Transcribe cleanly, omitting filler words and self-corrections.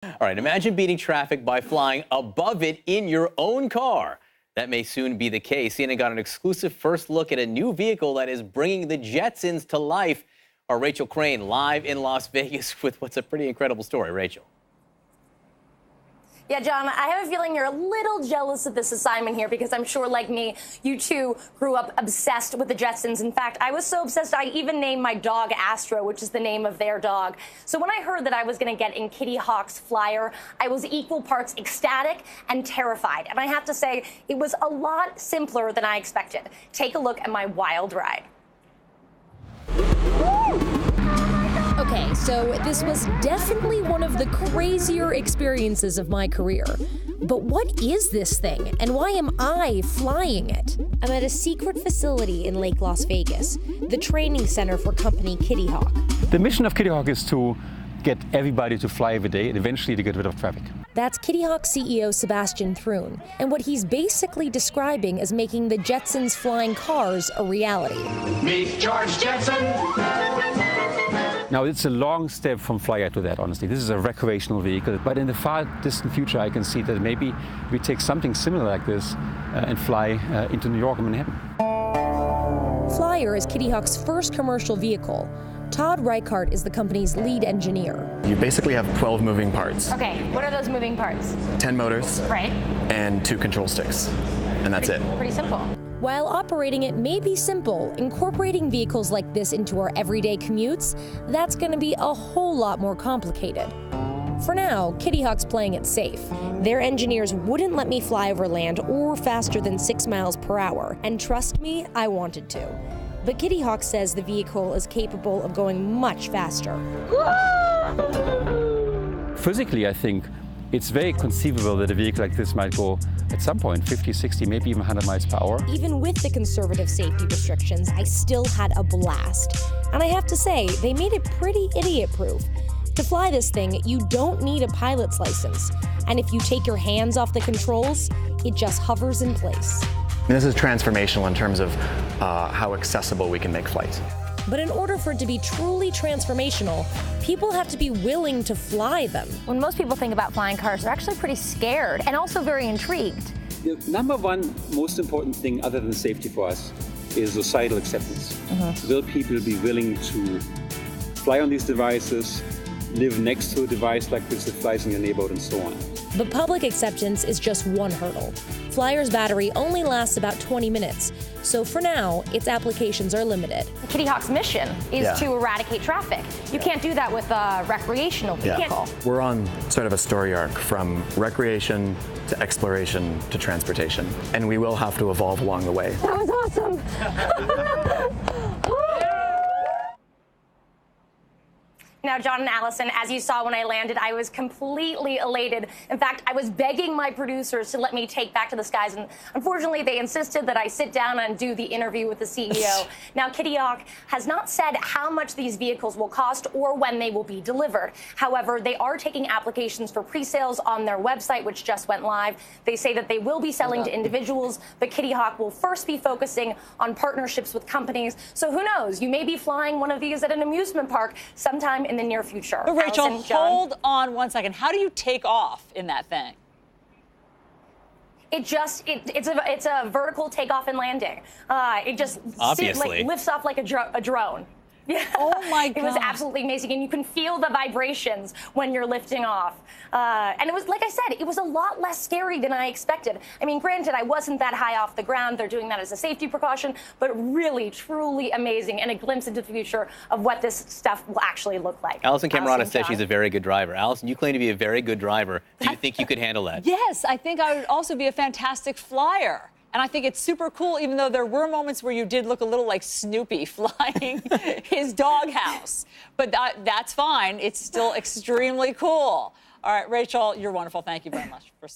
All right, imagine beating traffic by flying above it in your own car. That may soon be the case. CNN got an exclusive first look at a new vehicle that is bringing the Jetsons to life. Our Rachel Crane live in Las Vegas with what's a pretty incredible story. Rachel. Yeah, John, I have a feeling you're a little jealous of this assignment here because I'm sure, like me, you too grew up obsessed with the Jetsons. In fact, I was so obsessed I even named my dog Astro, which is the name of their dog. So when I heard that I was going to get in Kitty Hawk's Flyer, I was equal parts ecstatic and terrified. And I have to say, it was a lot simpler than I expected. Take a look at my wild ride. Okay, so this was definitely one of the crazier experiences of my career. But what is this thing, and why am I flying it? I'm at a secret facility in Lake Las Vegas, the training center for company Kitty Hawk. The mission of Kitty Hawk is to get everybody to fly every day and eventually to get rid of traffic. That's Kitty Hawk CEO Sebastian Thrun, and what he's basically describing as making the Jetsons' flying cars a reality. Meet George Jetson! Now, it's a long step from Flyer to that, honestly. This is a recreational vehicle, but in the far distant future, I can see that maybe we take something similar like this and fly into New York and Manhattan. Flyer is Kitty Hawk's first commercial vehicle. Todd Reichart is the company's lead engineer. You basically have 12 moving parts. Okay, what are those moving parts? 10 motors. Right. And 2 control sticks. And that's it. Pretty simple. While operating it may be simple, incorporating vehicles like this into our everyday commutes, that's going to be a whole lot more complicated. For now, Kitty Hawk's playing it safe. Their engineers wouldn't let me fly over land or faster than 6 miles per hour, and trust me, I wanted to. But Kitty Hawk says the vehicle is capable of going much faster. Physically, I think it's very conceivable that a vehicle like this might go at some point 50, 60, maybe even 100 miles per hour. Even with the conservative safety restrictions, I still had a blast. And I have to say, they made it pretty idiot-proof. To fly this thing, you don't need a pilot's license. And if you take your hands off the controls, it just hovers in place. This is transformational in terms of how accessible we can make flight. But in order for it to be truly transformational, people have to be willing to fly them. When most people think about flying cars, they're actually pretty scared and also very intrigued. The number one most important thing other than safety for us is societal acceptance. Will people be willing to fly on these devices, live next to a device like this that flies in your neighborhood and so on? But public acceptance is just one hurdle. Flyer's battery only lasts about 20 minutes, so for now, its applications are limited. Kitty Hawk's mission is to eradicate traffic. You can't do that with a recreational vehicle. We're on sort of a story arc from recreation to exploration to transportation, and we will have to evolve along the way. That was awesome. Now, John and Allison, as you saw when I landed, I was completely elated. In fact, I was begging my producers to let me take back to the skies, and unfortunately, they insisted that I sit down and do the interview with the CEO. Now, Kitty Hawk has not said how much these vehicles will cost or when they will be delivered. However, they are taking applications for pre-sales on their website, which just went live. They say that they will be selling to individuals, but Kitty Hawk will first be focusing on partnerships with companies. So who knows? You may be flying one of these at an amusement park sometime in the near future. But Rachel, Allison, hold on one second. How do you take off in that thing? It's a vertical takeoff and landing. It just Obviously lifts off like a drone. Yeah. Oh my God. It was absolutely amazing, and you can feel the vibrations when you're lifting off. And it was, like I said, it was a lot less scary than I expected. I mean, granted, I wasn't that high off the ground. They're doing that as a safety precaution, but really, truly amazing, and a glimpse into the future of what this stuff will actually look like. Allison Camerata says John. she's a very good driver. Allison, you claim to be a very good driver. Do you think you could handle that? Yes, I think I would also be a fantastic flyer. And I think it's super cool, even though there were moments where you did look a little like Snoopy flying his doghouse. But that's fine. It's still extremely cool. All right, Rachel, you're wonderful. Thank you very much for